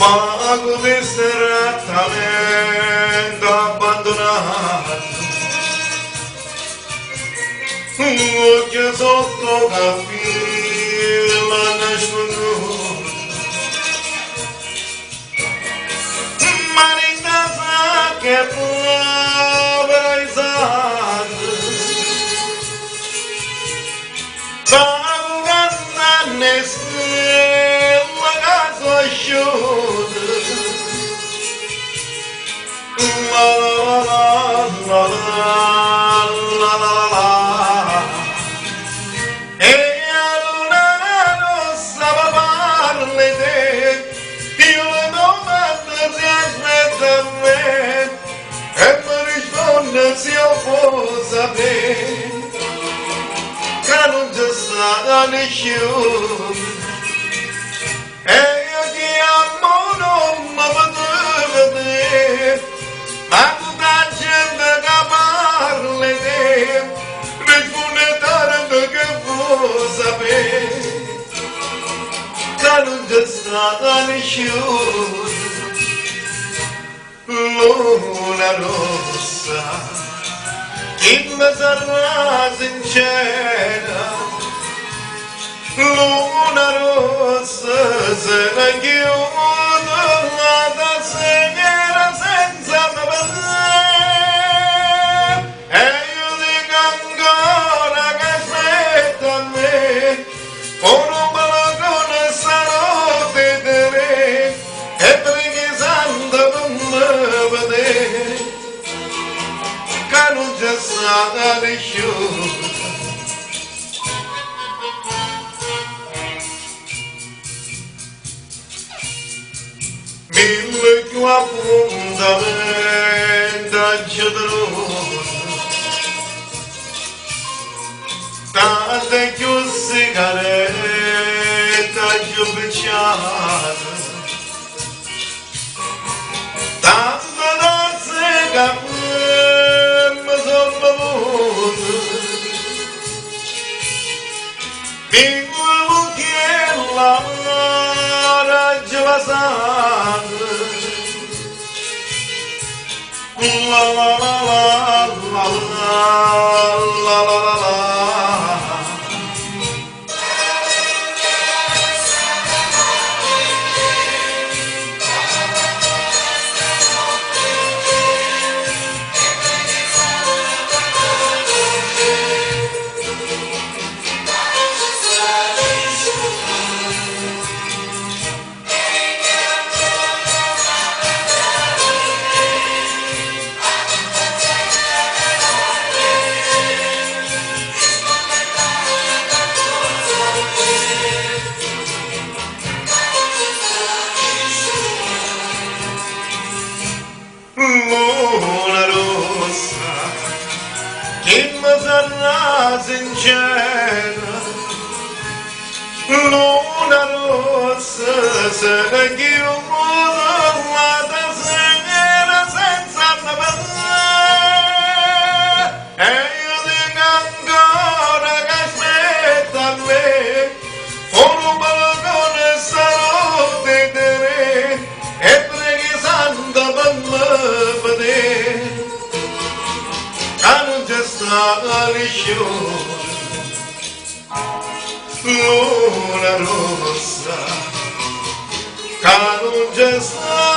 Pago distrattamente abbandonato, occhio sotto capilla nasconuto, maritasa che povera isata, pago cantare stella caso asciutta. La la la la la la. E a luna rossa parli te, io le domande si aspetta a me e mi risponde se io posso sapere che non c'è stata nessuno e io ti amo non mi potevo vedere. Ma tutta gente che parla di te, risponde tanto che vuoi sapere che non c'è stata nessuno. Luna rossa, che mi sarà sincera, luna rossa, se ne chiudo la tastiera senza me vedere. E io dico ancora che aspetta a me, con un balcone sarò di te, e preghi santo non me vedere, che non c'è stata nessuno. Mille più appuntamenti aggiungerono, tante più sigarette aggiungiate, tante dozze caffè mi sono bevuto, piccolo cucchiaio l'amore passato. La la la la la la la la la. Luna rossa, che mi sarà sincera, luna rossa, se ne chiudo la tastiera senza me vedere. E io dico ancora che aspetta a me, con un balcone sarò di te, e preghi santo per me vedere che non c'è stata nessuno. Luna rossa, che non c'è stata